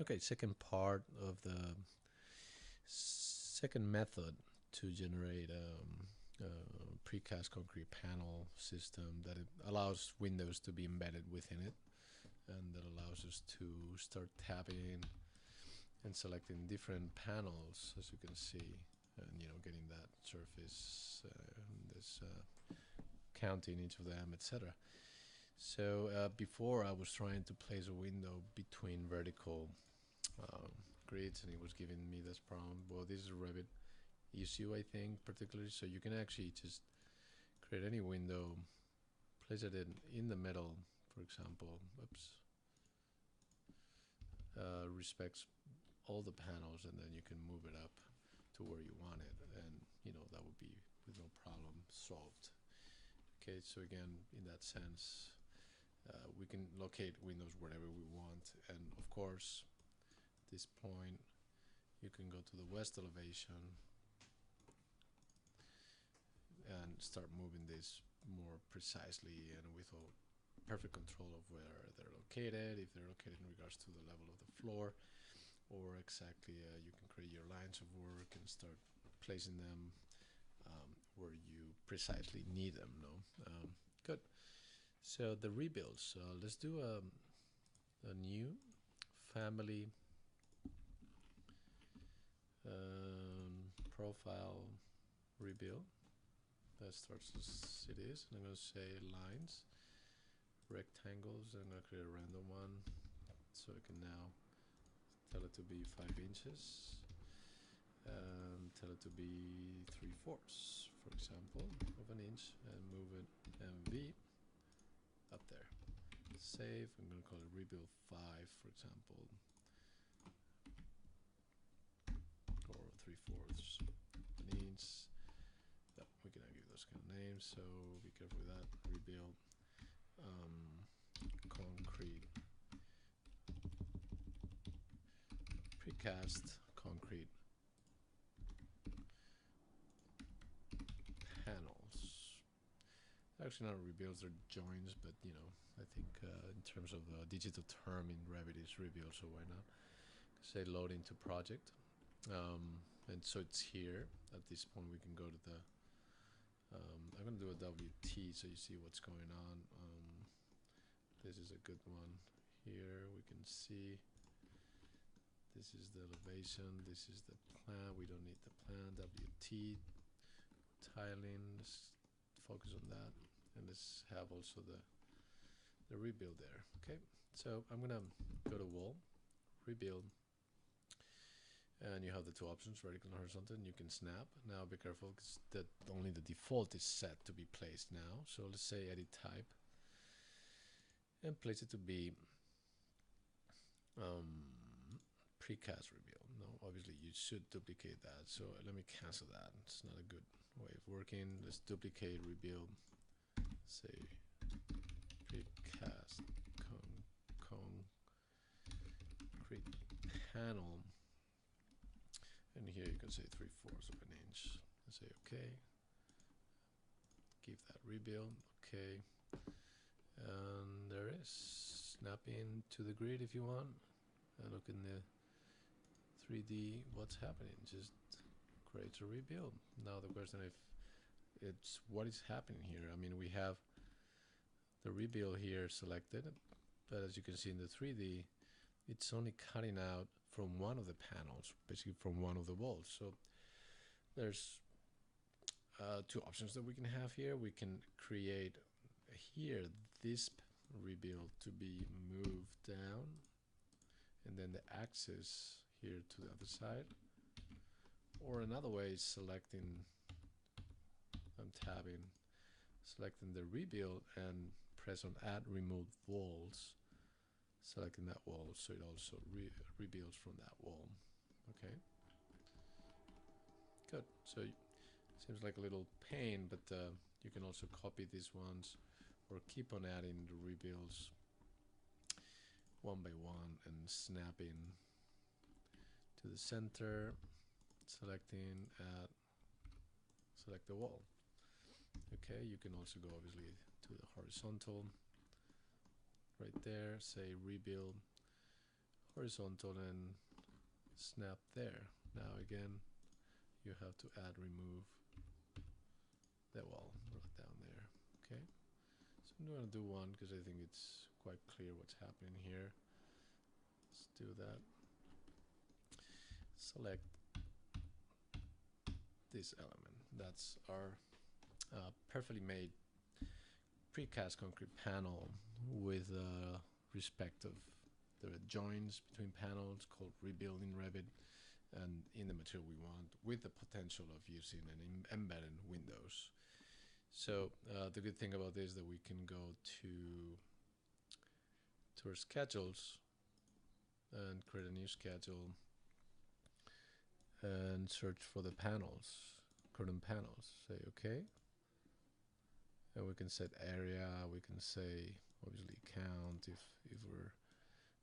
Okay, second part of the second method to generate a precast concrete panel system that it allows windows to be embedded within it, and that allows us to start tabbing and selecting different panels, as you can see, and getting that surface, this counting each of them, etc. So before I was trying to place a window between vertical grids, and it was giving me this problem. Well, this is a Revit issue, I think, particularly. So you can actually just create any window, place it in the middle, for example. Oops. Respects all the panels, and then you can move it up to where you want it, and that would be with no problem solved. Okay, so again, in that sense, we can locate windows wherever we want, and of course, at this point, you can go to the west elevation and start moving this more precisely and with perfect control of where they're located, if they're located in regards to the level of the floor, or exactly you can create your lines of work and start placing them where you precisely need them. Good. So the rebuilds, let's do a new family profile rebuild. That starts as it is, and I'm going to say lines, rectangles, and I'm going to create a random one, so I can now tell it to be 5 inches, and tell it to be 3/4, for example, of an inch, and move it MV up there. Save. I'm going to call it rebuild 5, for example, or 3/4 an inch. Yep, we can give those kind of names, so be careful with that. Rebuild concrete precast concrete panels. Actually, not rebuilds, they're joins, but I think in terms of a digital term in Revit is rebuild, so why not? Say load into project, and so it's here. At this point, we can go to the I'm going to do a WT so you see what's going on. This is a good one. Here we can see this is the elevation, this is the plan. We don't need the plan. WT tiling, let's focus on that, and let's have also the rebuild there. Okay, so I'm gonna go to wall, rebuild, and you have the two options, vertical and horizontal, and you can snap. Now be careful because that only the default is set to be placed now. So let's say edit type and place it to be precast rebuild. No, obviously you should duplicate that, so let me cancel that. It's not a good way of working. Let's duplicate rebuild, say precast concrete panel, and here you can say 3/4 of an inch and say okay, give that rebuild, okay, and there it is. Snap in to the grid if you want, and look in the 3D what's happening. Just creates a rebuild. Now the question if it's what is happening here. I mean, we have the rebuild here selected, but as you can see in the 3D, it's only cutting out from one of the panels, basically from one of the walls. So there's two options that we can have here. We can create here this rebuild to be moved down, and then the axis here to the other side. Or another way is selecting, I'm tabbing, selecting the rebuild and press on add remove walls, selecting that wall so it also rebuilds from that wall. Okay, good. So it seems like a little pain, but you can also copy these ones or keep on adding the rebuilds one by one and snapping to the center, selecting add, select the wall. Okay, you can also go obviously to the horizontal right there, say rebuild horizontal and snap there. Now again, you have to add remove that wall right down there. Okay, so I'm going to do one because I think it's quite clear what's happening here. Let's do that. Select this element. That's our perfectly made precast concrete panel with respect of the joins between panels called rebuild in Revit and in the material we want, with the potential of using an embedded windows. So the good thing about this is that we can go to our schedules and create a new schedule and search for the panels, current panels. Say OK, and we can set area. We can say obviously count if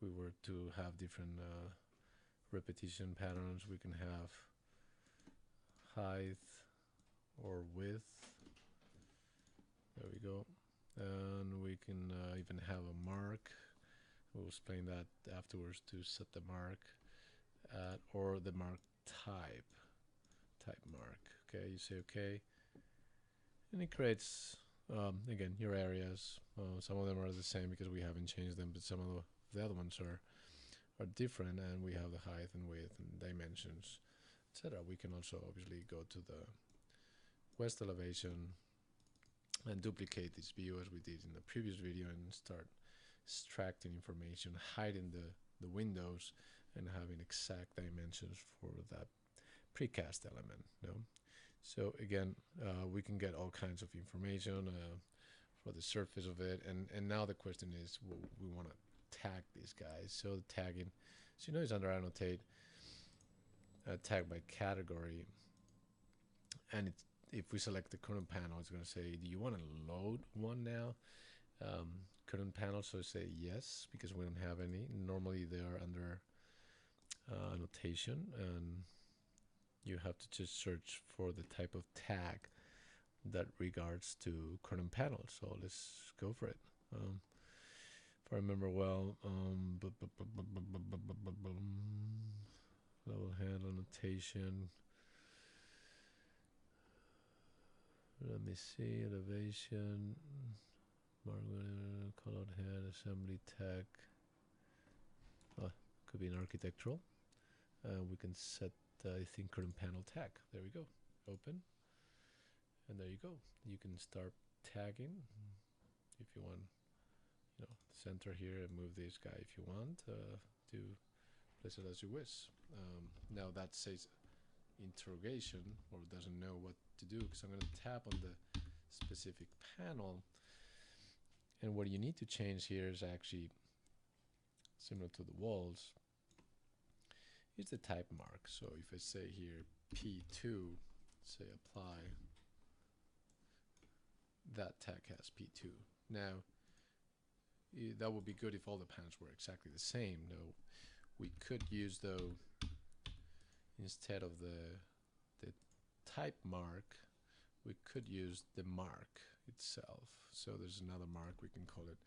we were to have different repetition patterns. We can have height or width. There we go, and we can even have a mark. We'll explain that afterwards to set the mark at, or the mark type mark. Okay, you say OK, and it creates again your areas. Some of them are the same because we haven't changed them, but some of the other ones are different, and we have the height and width and dimensions, etc. We can also obviously go to the west elevation and duplicate this view as we did in the previous video and start extracting information, hiding the windows, and having exact dimensions for that precast element. So again, we can get all kinds of information for the surface of it, and now the question is, we want to tag these guys. So the tagging, so you know, it's under annotate, tag by category, and if we select the current panel, it's going to say, do you want to load one now? Current panel, so say yes, because we don't have any. Normally they are under annotation, and you have to just search for the type of tag that regards to current panel. So let's go for it. If I remember well, level head annotation. Let me see, elevation, call out head, assembly tag. Could be an architectural. We can set, I think, current panel tag. There we go. Open. And there you go. You can start tagging if you want, center here and move this guy if you want to place it as you wish. Now that says interrogation, or doesn't know what to do, because I'm going to tap on the specific panel, and what you need to change here is actually similar to the walls. It's the type mark. So if I say here P2, say apply, that tag has P2. Now that would be good if all the panels were exactly the same. No, we could use, though, instead of the type mark, we could use the mark itself. So there's another mark, we can call it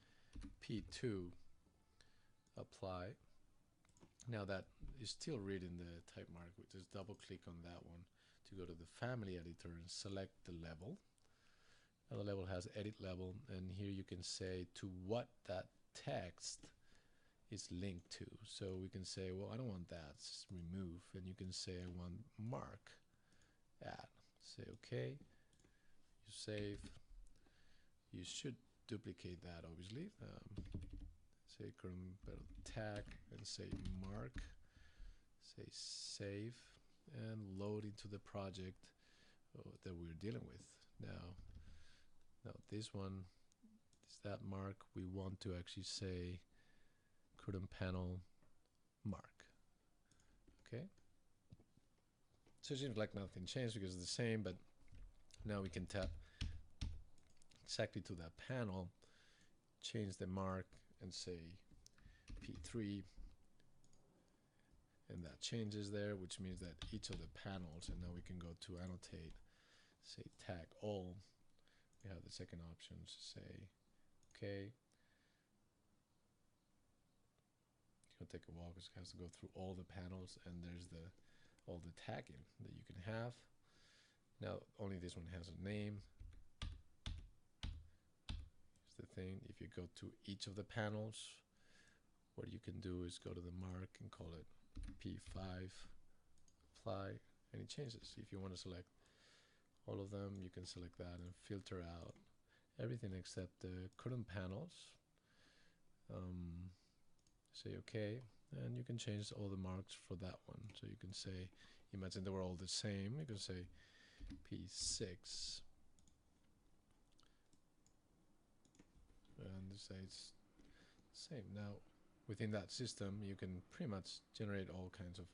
P2, apply. Now that is still reading the type mark. We just double click on that one to go to the family editor and select the level. Now the level has edit level, and here you can say to what that text is linked to. So we can say, well, I don't want that, just remove, and you can say I want mark add. Say OK, you save. You should duplicate that, obviously. Say current tag and say mark, say save, and load into the project that we're dealing with. Now this one is that mark. We want to actually say current panel mark. Okay. So it seems like nothing changed because it's the same, but now we can tap exactly to that panel, change the mark, and say P3, and that changes there, which means that each of the panels, and now we can go to annotate, say tag all. We have the second option, say OK. It'll take a while because it has to go through all the panels, and there's all the tagging that you can have. Now only this one has a name. Here's the thing, if you go to each of the panels, what you can do is go to the mark and call it P5 apply, and it changes. If you want to select all of them, you can select that and filter out everything except the current panels. Say OK, and you can change all the marks for that one. So you can say, imagine they were all the same, you can say P6 and say it's same. Now within that system you can pretty much generate all kinds of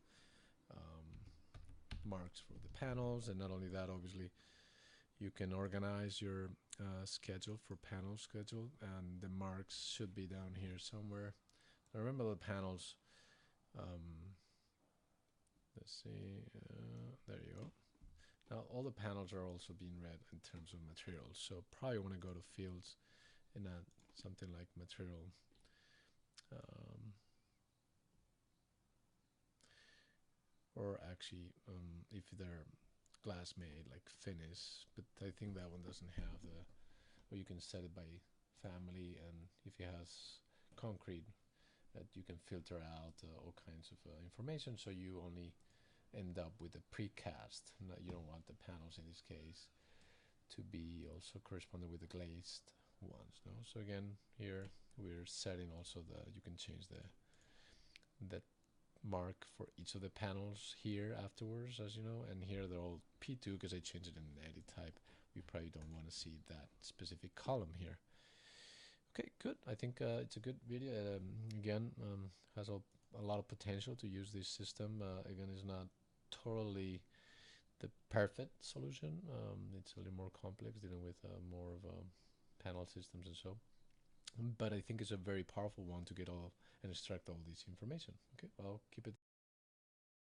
marks for the panels, and not only that, obviously you can organize your schedule for panel schedule, and the marks should be down here somewhere. Now remember the panels, let's see, there you go. Now all the panels are also being read in terms of materials, so probably want to go to fields and add something like material. Or actually, if they're glass made, like finish, but I think that one doesn't have the, or you can set it by family, and if it has concrete, that you can filter out all kinds of information, so you only end up with a precast. You don't want the panels in this case to be also corresponding with the glazed ones. No, so again here we're setting also you can change the mark for each of the panels here afterwards, as you know, and here they're all P2 because I changed it in edit type. We probably don't want to see that specific column here. Okay, good. I think it's a good video. Again, has a lot of potential to use this system. Again, it's not totally the perfect solution. It's a little more complex, dealing with more of panel systems and so. But I think it's a very powerful one to get all and extract all this information. Okay, I'll keep it.